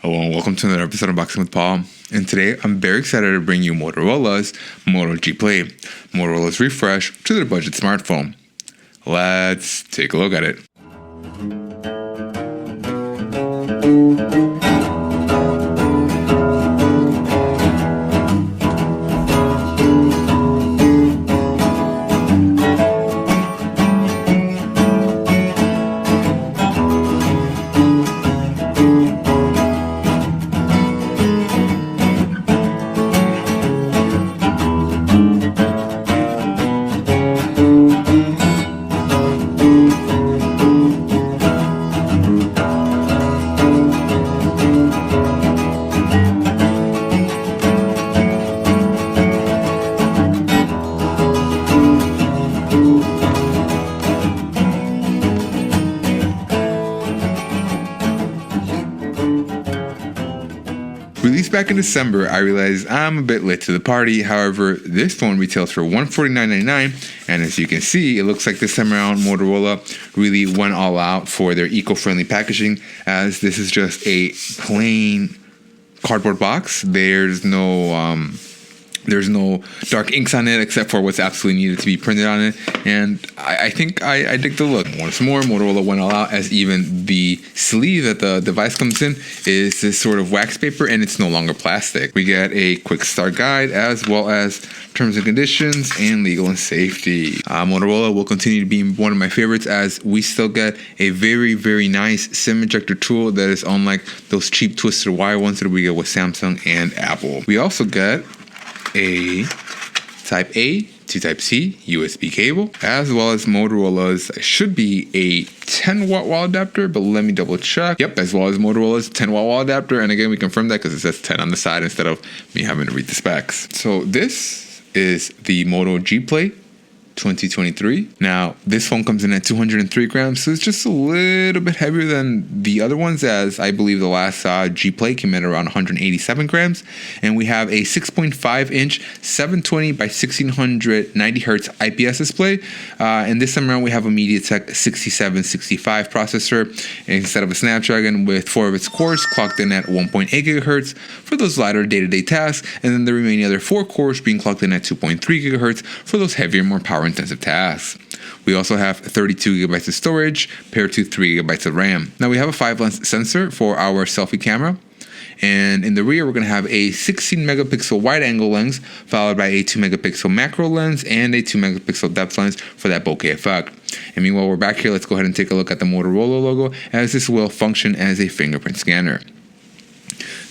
Hello and welcome to another episode of Boxing with Paul. And today I'm very excited to bring you Motorola's Moto G Play, Motorola's refresh to their budget smartphone. Let's take a look at it. Released back in December, I realized I'm a bit late to the party. However, this phone retails for $149.99, and as you can see, it looks like this time around Motorola really went all out for their eco-friendly packaging, as this is just a plain cardboard box. There's no dark inks on it except for what's absolutely needed to be printed on it, and I think I dig the look. Once more, Motorola went all out, as even the sleeve that the device comes in is this sort of wax paper, and it's no longer plastic. We get a quick start guide as well as terms and conditions and legal and safety. Motorola will continue to be one of my favorites, as we still get a very, very nice SIM ejector tool that is unlike those cheap twisted wire ones that we get with Samsung and Apple. We also get a Type A to Type C USB cable, as well as Motorola's should be a 10-watt wall adapter, but let me double check. Yep, as well as Motorola's 10-watt wall adapter, and again we confirm that because it says 10 on the side instead of me having to read the specs. So this is the Moto G Play 2023. Now, this phone comes in at 203 grams, so it's just a little bit heavier than the other ones, as I believe the last G Play came in around 187 grams. And we have a 6.5-inch 720 by 1690 hertz IPS display. And this time around, we have a MediaTek 6765 processor instead of a Snapdragon, with 4 of its cores clocked in at 1.8 gigahertz for those lighter day-to-day tasks, and then the remaining other 4 cores being clocked in at 2.3 gigahertz for those heavier, more power-intensive tasks. We also have 32 gigabytes of storage paired to 3 gigabytes of RAM. Now we have a 5-lens sensor for our selfie camera, and in the rear we're going to have a 16 megapixel wide-angle lens followed by a 2 megapixel macro lens and a 2 megapixel depth lens for that bokeh effect. And meanwhile, we're back here. Let's go ahead and take a look at the Motorola logo, as this will function as a fingerprint scanner.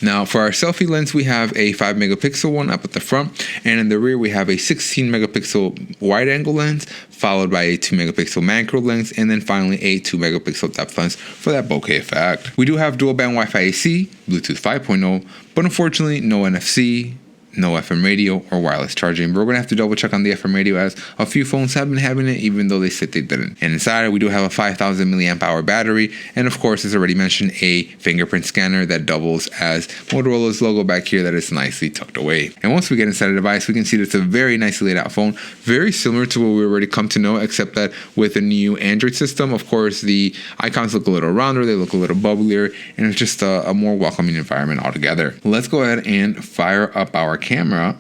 Now, for our selfie lens, we have a 5 megapixel one up at the front, and in the rear we have a 16 megapixel wide angle lens followed by a 2 megapixel macro lens, and then finally a 2 megapixel depth lens for that bokeh effect. We do have dual band Wi-Fi AC, Bluetooth 5.0, but unfortunately no NFC, no FM radio or wireless charging. But we're going to have to double check on the FM radio, as a few phones have been having it even though they said they didn't. And inside we do have a 5000 milliamp hour battery, and of course, as already mentioned, a fingerprint scanner that doubles as Motorola's logo back here that is nicely tucked away. And once we get inside the device, we can see that it's a very nicely laid out phone, very similar to what we already come to know, except that with a new Android system, of course, the icons look a little rounder, they look a little bubblier, and it's just a more welcoming environment altogether. Let's go ahead and fire up our camera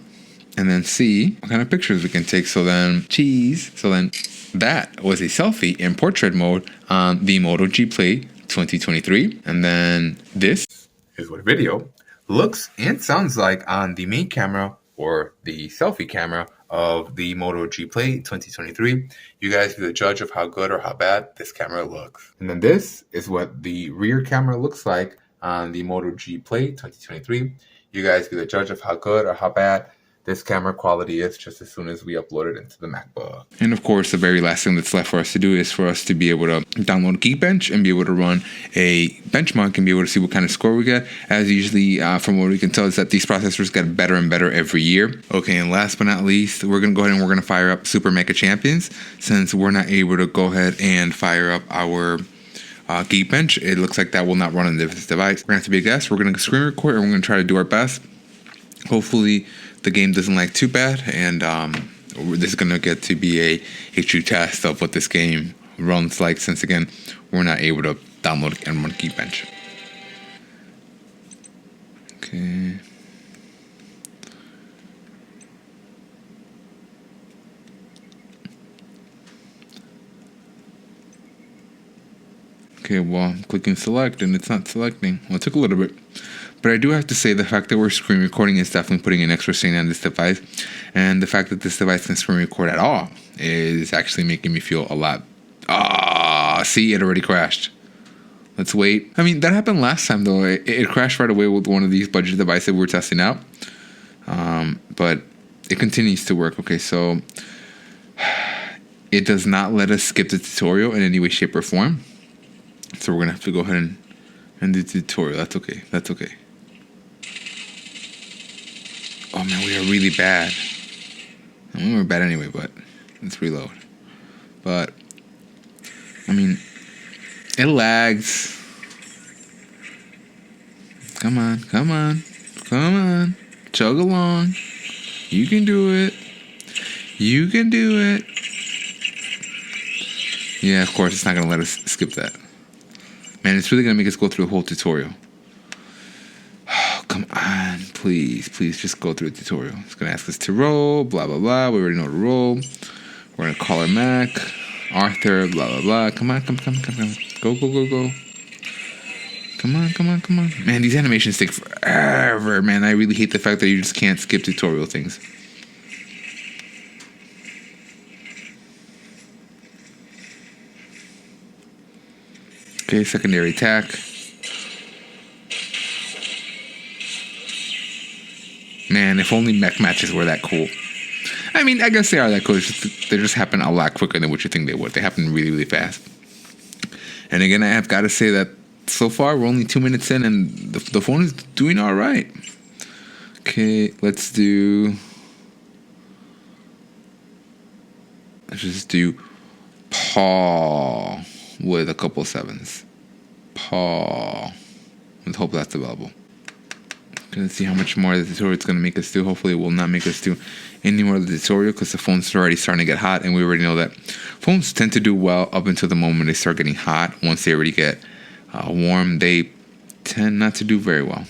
and then see what kind of pictures we can take. So then that was a selfie in portrait mode on the Moto G Play 2023, and then this is what video looks and sounds like on the main camera or the selfie camera of the Moto G Play 2023. You guys be the judge of how good or how bad this camera looks. And then this is what the rear camera looks like on the Moto G Play 2023. You guys be the judge of how good or how bad this camera quality is just as soon as we upload it into the MacBook. And of course, the very last thing that's left for us to do is for us to be able to download Geekbench and be able to run a benchmark and be able to see what kind of score we get. As usually, from what we can tell, is that these processors get better and better every year. Okay, and last but not least, we're going to go ahead and we're going to fire up Super Mega Champions, since we're not able to go ahead and fire up our Geekbench. It looks like that will not run on this device. We're going to have to be a guest. We're going to screen record and we're going to try to do our best. Hopefully the game doesn't lag too bad, and this is going to get to be a true test of what this game runs like, since again we're not able to download and run Geekbench. Okay, well, I'm clicking select and it's not selecting. Well, it took a little bit. But I do have to say the fact that we're screen recording is definitely putting an extra strain on this device. And the fact that this device can screen record at all is actually making me feel a lot... see, it already crashed. Let's wait. I mean, that happened last time, though. It crashed right away with one of these budget devices we were testing out. But it continues to work. Okay, so it does not let us skip the tutorial in any way, shape, or form. So we're going to have to go ahead and do the tutorial. That's okay. That's okay. Oh, man, we are really bad. I mean, we're bad anyway, but let's reload. But, I mean, it lags. Come on, come on, come on. Chug along. You can do it. You can do it. Yeah, of course, it's not going to let us skip that. Man, it's really going to make us go through the whole tutorial. Oh, come on. Please, please, just go through the tutorial. It's going to ask us to roll, blah, blah, blah. We already know to roll. We're going to call our Mac. Arthur, blah, blah, blah. Come on, come on, come on, come on. Go, go, go, go. Come on, come on, come on. Man, these animations take forever, man. I really hate the fact that you just can't skip tutorial things. Okay, secondary attack. Man, if only mech matches were that cool. I mean, I guess they are that cool. They just happen a lot quicker than what you think they would. They happen really, really fast. And again, I have got to say that so far we're only 2 minutes in and the phone is doing all right. Okay, let's just do paw with a couple sevens. Paw. Let's hope that's available. Gonna see how much more the tutorial is gonna make us do. Hopefully it will not make us do any more of the tutorial because the phone's already starting to get hot, and we already know that phones tend to do well up until the moment they start getting hot. Once they already get warm, they tend not to do very well.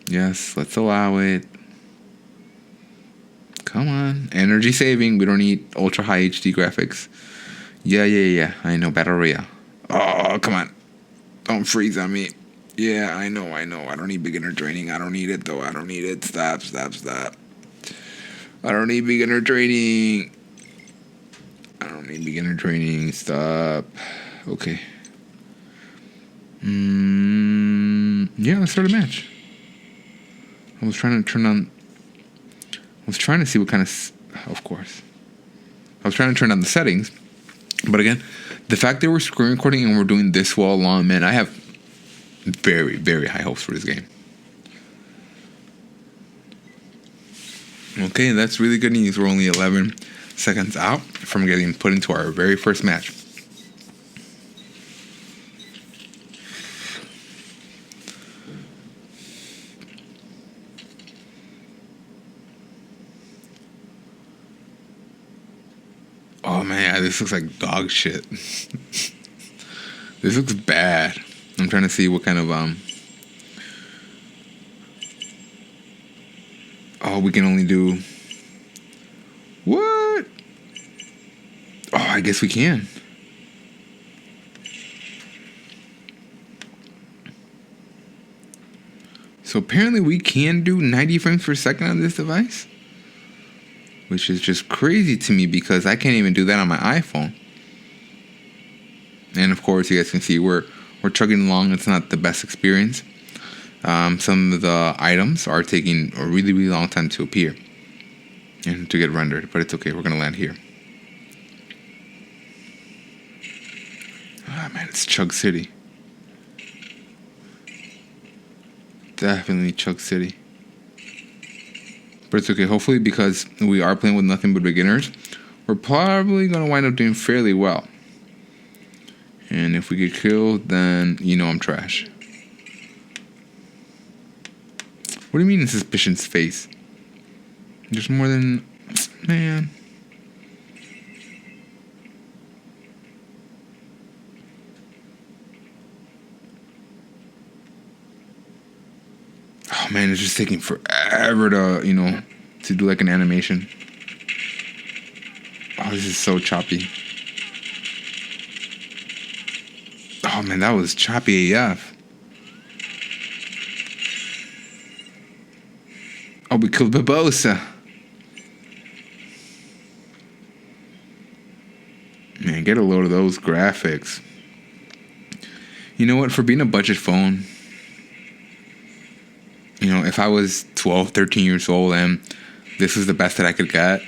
Yes, let's allow it. Come on, energy saving. We don't need ultra high HD graphics. Yeah. I know, battery. Oh, come on. Don't freeze on me. Yeah, I know. I don't need beginner training. I don't need it, though. I don't need it. Stop. I don't need beginner training. Stop. Okay. Yeah, let's start a match. I was trying to see what kind of course. I was trying to turn on the settings. But again, the fact that we're screen recording and we're doing this well along, man, I have very, very high hopes for this game. Okay, that's really good news. We're only 11 seconds out from getting put into our very first match. Oh man, this looks like dog shit. This looks bad. I'm trying to see what kind of oh, we can only do what? Oh, I guess we can. So apparently we can do 90 frames per second on this device, which is just crazy to me because I can't even do that on my iPhone. And of course, you guys can see we're chugging along. It's not the best experience. Some of the items are taking a really, really long time to appear and to get rendered, but it's okay. We're gonna land here. Ah, man, it's Chug City. Definitely Chug City. But it's okay. Hopefully, because we are playing with nothing but beginners, we're probably gonna wind up doing fairly well. And if we get killed, then you know I'm trash. What do you mean in suspicion's face? There's more than... Man. Oh man, it's just taking forever to, to do like an animation. Oh, this is so choppy. Oh man, that was choppy AF. Oh, we killed Barbosa. Man, get a load of those graphics. You know what? For being a budget phone, you know, if I was 12, 13 years old and this was the best that I could get,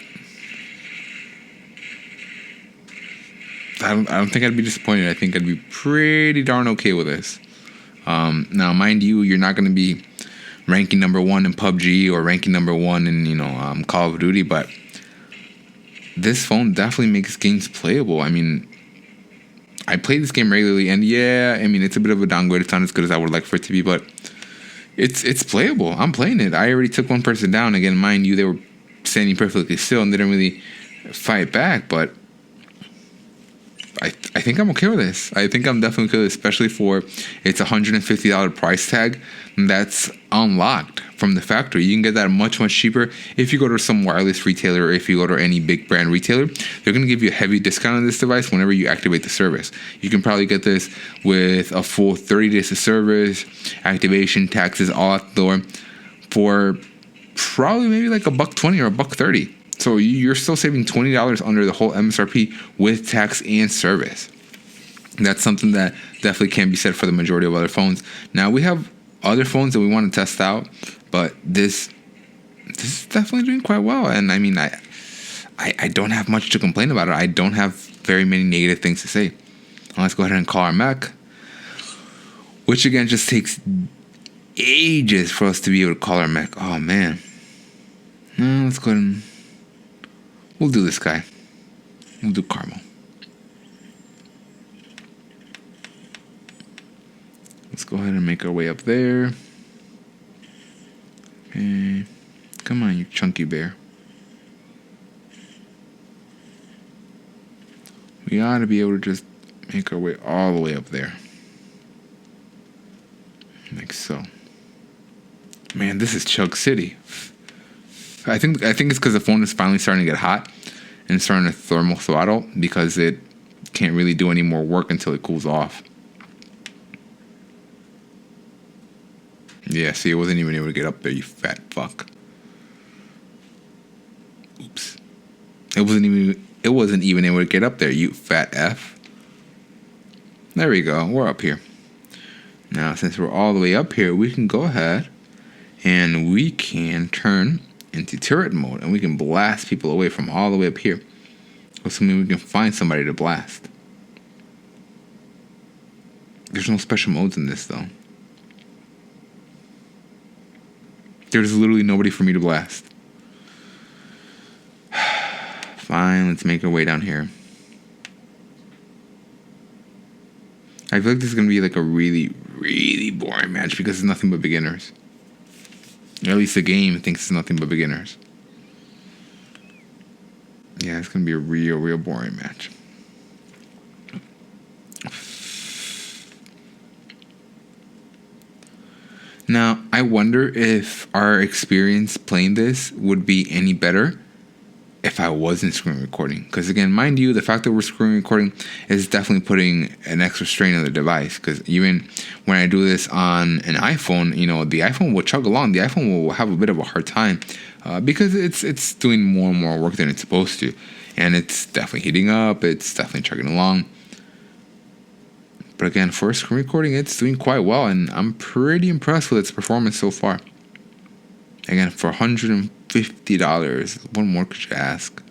I don't think I'd be disappointed. I think I'd be pretty darn okay with this. Now, mind you, you're not going to be ranking number 1 in PUBG or ranking number 1 in, Call of Duty, but this phone definitely makes games playable. I mean, I play this game regularly, and yeah, I mean, it's a bit of a downgrade. It's not as good as I would like for it to be, but it's playable. I'm playing it. I already took one person down. Again, mind you, they were standing perfectly still and they didn't really fight back, but I think I'm okay with this. I think I'm definitely okay with this, especially for its $150 price tag that's unlocked from the factory. You can get that much, much cheaper if you go to some wireless retailer or if you go to any big brand retailer. They're going to give you a heavy discount on this device whenever you activate the service. You can probably get this with a full 30 days of service, activation, taxes, all at the door for probably maybe like $120 or $130. So you're still saving $20 under the whole MSRP with tax and service. That's something that definitely can't be said for the majority of other phones. Now, we have other phones that we want to test out, but this is definitely doing quite well. And I mean, I don't have much to complain about it. I don't have very many negative things to say. Let's go ahead and call our Mac, which again just takes ages for us to be able to call our Mac. Oh man. No, let's go ahead and we'll do this guy. We'll do Carmel. Let's go ahead and make our way up there. Okay. Come on, you chunky bear. We ought to be able to just make our way all the way up there. Like so. Man, this is Chug City. I think it's because the phone is finally starting to get hot and starting to thermal throttle because it can't really do any more work until it cools off. Yeah, see, it wasn't even able to get up there, you fat fuck. Oops. It wasn't even able to get up there, you fat F. There we go, we're up here. Now, since we're all the way up here, we can go ahead and we can turn into turret mode, and we can blast people away from all the way up here. Assuming we can find somebody to blast. There's no special modes in this, though. There's literally nobody for me to blast. Fine, let's make our way down here. I feel like this is going to be like a really, really boring match because it's nothing but beginners. At least the game thinks it's nothing but beginners. Yeah, it's going to be a real, real boring match. Now, I wonder if our experience playing this would be any better if I wasn't screen recording. Because again, mind you, the fact that we're screen recording is definitely putting an extra strain on the device. Because even when I do this on an iPhone, the iPhone will chug along. The iPhone will have a bit of a hard time because it's doing more and more work than it's supposed to. And it's definitely heating up. It's definitely chugging along. But again, for screen recording, it's doing quite well. And I'm pretty impressed with its performance so far. Again, for $150, what more could you ask?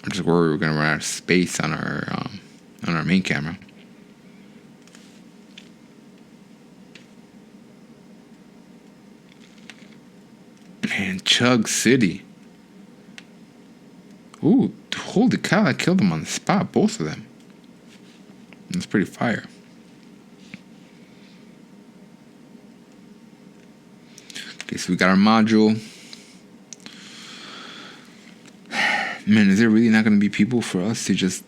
I'm just worried we're gonna run out of space on our main camera. Man, Chug City. Ooh, holy cow! I killed them on the spot, both of them. That's pretty fire. Okay, so we got our module. Man, is there really not going to be people for us to just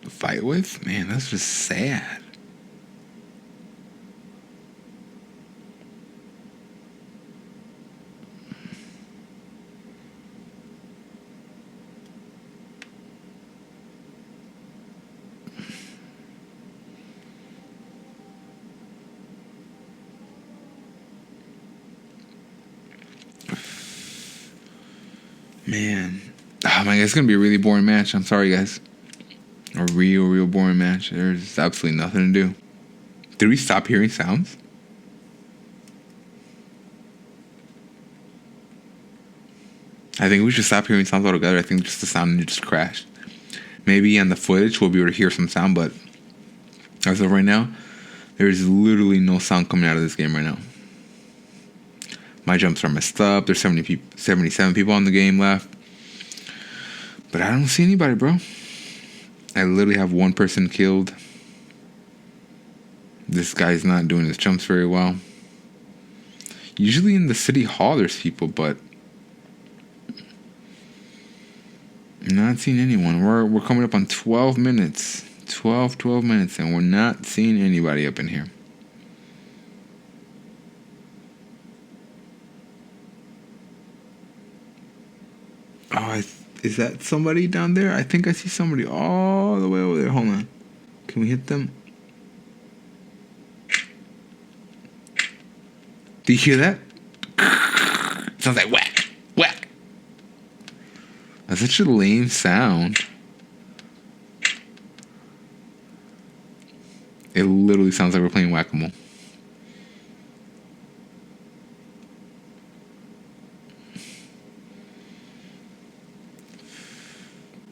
fight with? Man, that's just sad. Man. Oh my God, it's gonna be a really boring match. I'm sorry, guys. A real boring match. There's absolutely nothing to do. Did we stop hearing sounds? I think we should stop hearing sounds altogether. I think just the sound just crashed. Maybe on the footage we'll be able to hear some sound, but as of right now, there's literally no sound coming out of this game right now. My jumps are messed up. There's 77 people on the game left. But I don't see anybody, bro. I literally have one person killed. This guy's not doing his jumps very well. Usually in the city hall there's people, but I'm not seeing anyone. We're coming up on 12 minutes. 12 minutes, and we're not seeing anybody up in here. Oh, is that somebody down there? I think I see somebody all the way over there. Hold on. Can we hit them? Do you hear that? Sounds like whack, whack. That's such a lame sound. It literally sounds like we're playing whack-a-mole.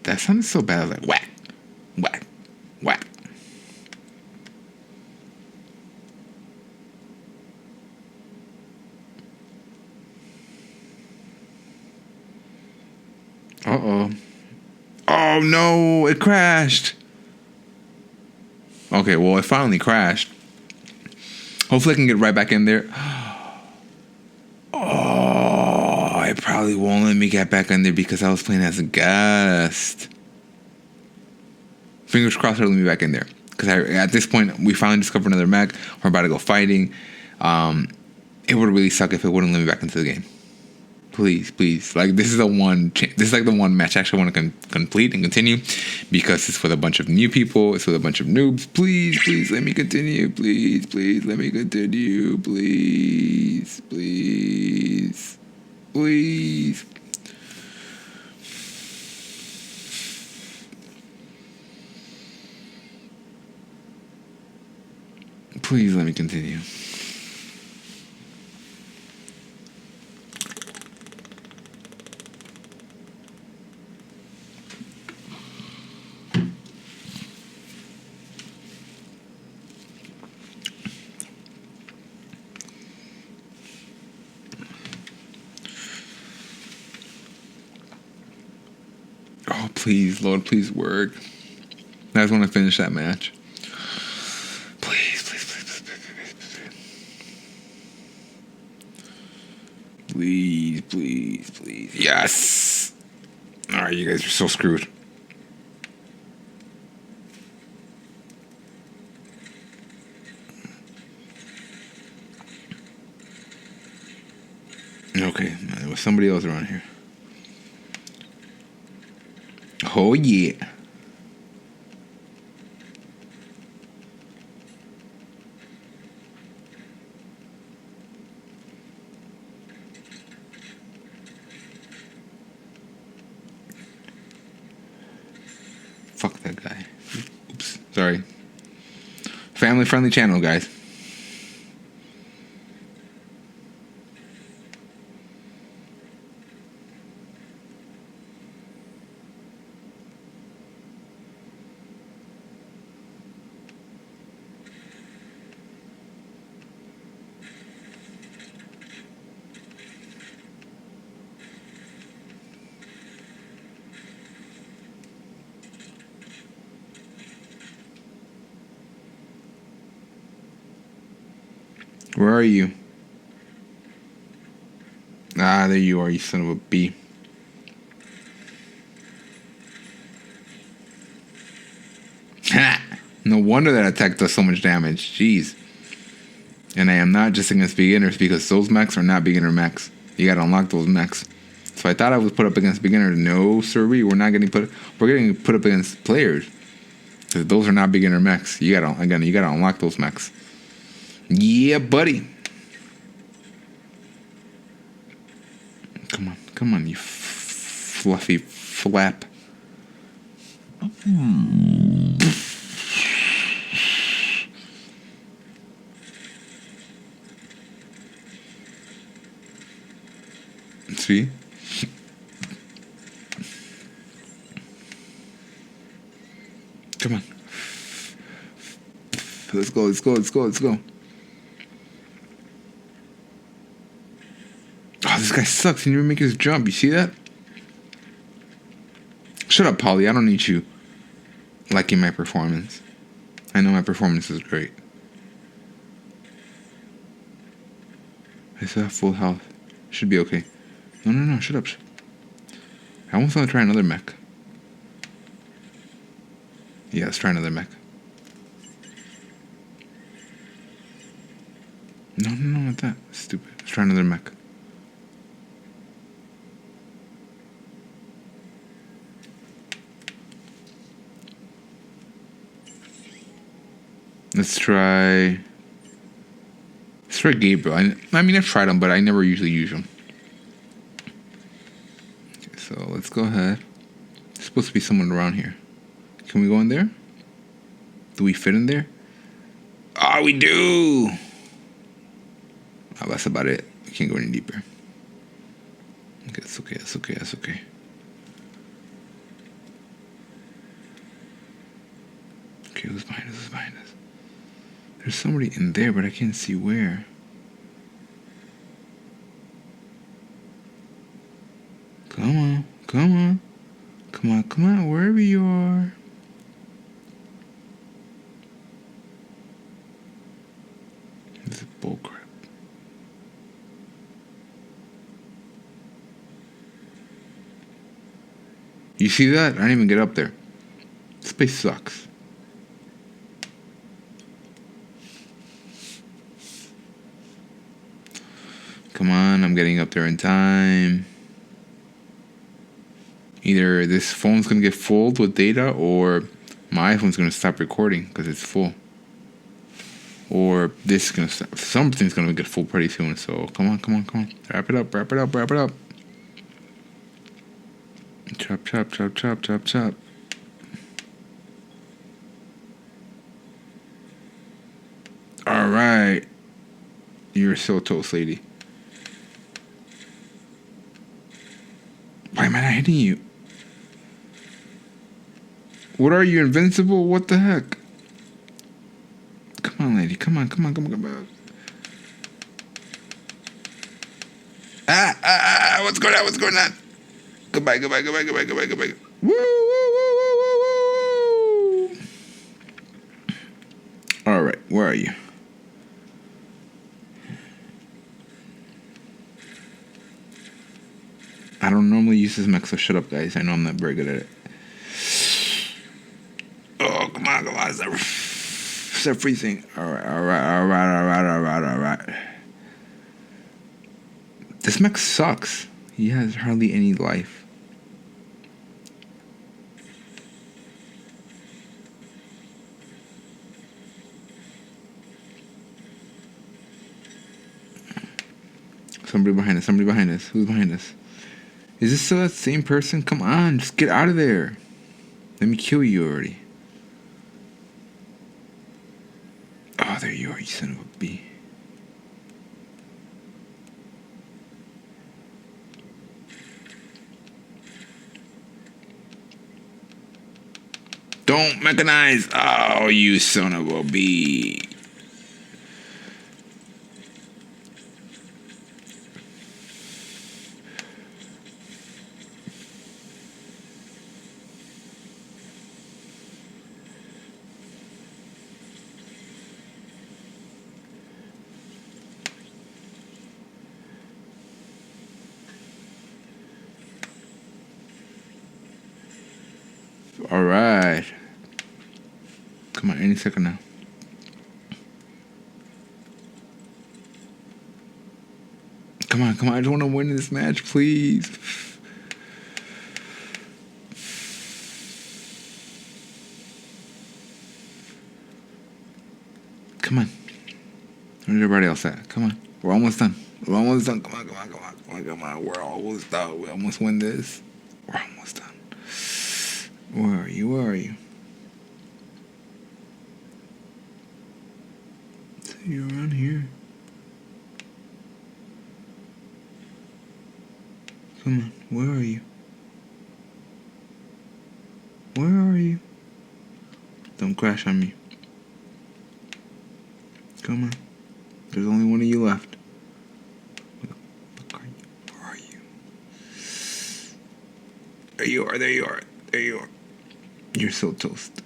That sounded so bad. I was like, whack, whack, whack. Uh-oh. Oh, no, it crashed. Okay, well, it finally crashed. Hopefully I can get right back in there. Oh, it probably won't let me get back in there because I was playing as a guest. Fingers crossed it'll let me back in there. Because at this point, we finally discovered another mech. We're about to go fighting. It would really suck if it wouldn't let me back into the game. Please. Like, this is the one. This is like the one match I actually want to complete and continue, because it's with a bunch of new people. It's with a bunch of noobs. Please let me continue. Please let me continue. Please. Please let me continue. Oh, please, Lord, please work. I just want to finish that match. Please. Please. Yes! Alright, you guys are so screwed. Okay, there was somebody else around here. Oh, yeah. Fuck that guy. Oops, sorry. Family-friendly channel, guys. Where are you? Ah, there you are, you son of a bee. Ha! No wonder that attack does so much damage. Jeez. And I am not just against beginners, because those mechs are not beginner mechs. You gotta unlock those mechs. So I thought I was put up against beginners. No, sirree. We're getting put up against players. Because those are not beginner mechs. You gotta unlock those mechs. Yeah, buddy. Come on, you fluffy flap. See? Come on. Let's go, let's go, let's go, let's go. Oh, this guy sucks. He never make his jump. You see that? Shut up, Polly. I don't need you liking my performance. I know my performance is great. I still have full health. Should be okay. No, no, no. Shut up. I almost want to try another mech. Yeah, let's try another mech. No, no, no, not that. Stupid. Let's try another mech. Let's try Gabriel. I mean, I've tried them, but I never usually use them. Okay, so let's go ahead. There's supposed to be someone around here. Can we go in there? Do we fit in there? Oh, we do! Oh, that's about it. We can't go any deeper. Okay, that's okay, that's okay, that's okay. Okay, who's behind us? Who's behind us? There's somebody in there, but I can't see where. Come on, come on. Come on, come on, wherever you are. This is bullcrap. You see that? I didn't even get up there. This place sucks. Come on, I'm getting up there in time. Either this phone's gonna get full with data, or my iPhone's gonna stop recording because it's full. Or this is gonna stop. Something's gonna get full pretty soon. So come on, come on, come on. Wrap it up, wrap it up, wrap it up. Chop, chop, chop, chop, chop, chop. All right. You're so toast, lady. Why am I not hitting you? What are you, invincible? What the heck? Come on, lady. Come on, come on, come on, come on. What's going on? What's going on? Goodbye, goodbye, goodbye, goodbye, goodbye, goodbye. Woo, woo, woo, woo, woo, woo. All right, where are you? I don't normally use this mech, so shut up, guys. I know I'm not very good at it. Oh, come on, come on. Stop freezing. All right, all right, all right, all right, all right, all right. This mech sucks. He has hardly any life. Somebody behind us, somebody behind us. Who's behind us? Is this still that same person? Come on, just get out of there. Let me kill you already. Oh, there you are, you son of a bee. Don't mechanize. Oh, you son of a bee. All right. Come on, any second now. Come on, come on. I just want to win this match, please. Come on. Where's everybody else at? Come on. We're almost done. We're almost done. Come on, come on, come on, come on, come on. We're almost done. We almost win this. We're almost done. Where are you? Where are you? So you're around here. Come on, where are you? Where are you? Don't crash on me. Come on. There's only one of you left. Where are you? There you are, there you are, there you are. You're so toast.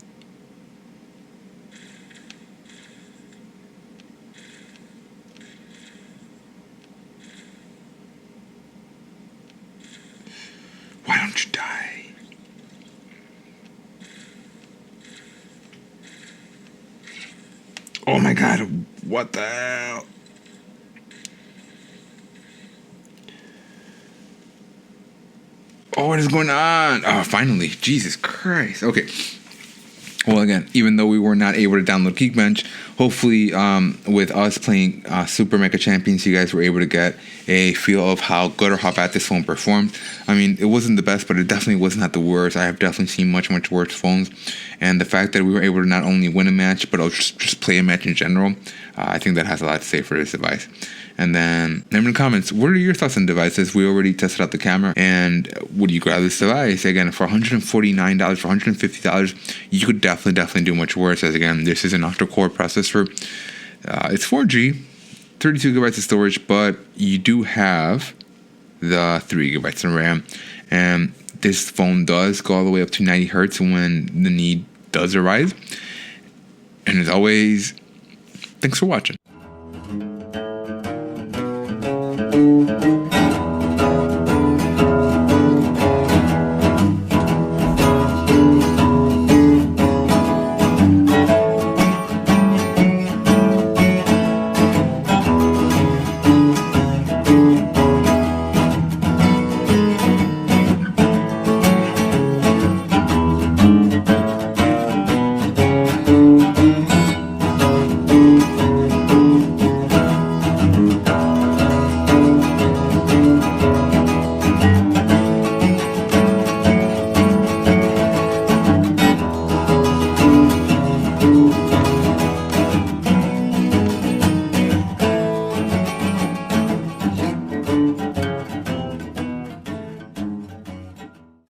Why don't you die? Oh my god, what the hell? Oh, what is going on? Oh, finally. Jesus Christ. Okay. Well, again, even though we were not able to download Geekbench, hopefully with us playing Super Mega Champions, you guys were able to get a feel of how good or how bad this phone performed. I mean, it wasn't the best, but it definitely was not the worst. I have definitely seen much, much worse phones. And the fact that we were able to not only win a match, but just play a match in general, I think that has a lot to say for this device. And then, let me in the comments, what are your thoughts on devices? We already tested out the camera. And would you grab this device? Again, for $149, for $150, you could definitely do much worse. As again, this is an octa-core processor. It's 4G, 32 gigabytes of storage, but you do have the 3 gigabytes of RAM. And this phone does go all the way up to 90 hertz when the need does arise. And as always, thanks for watching.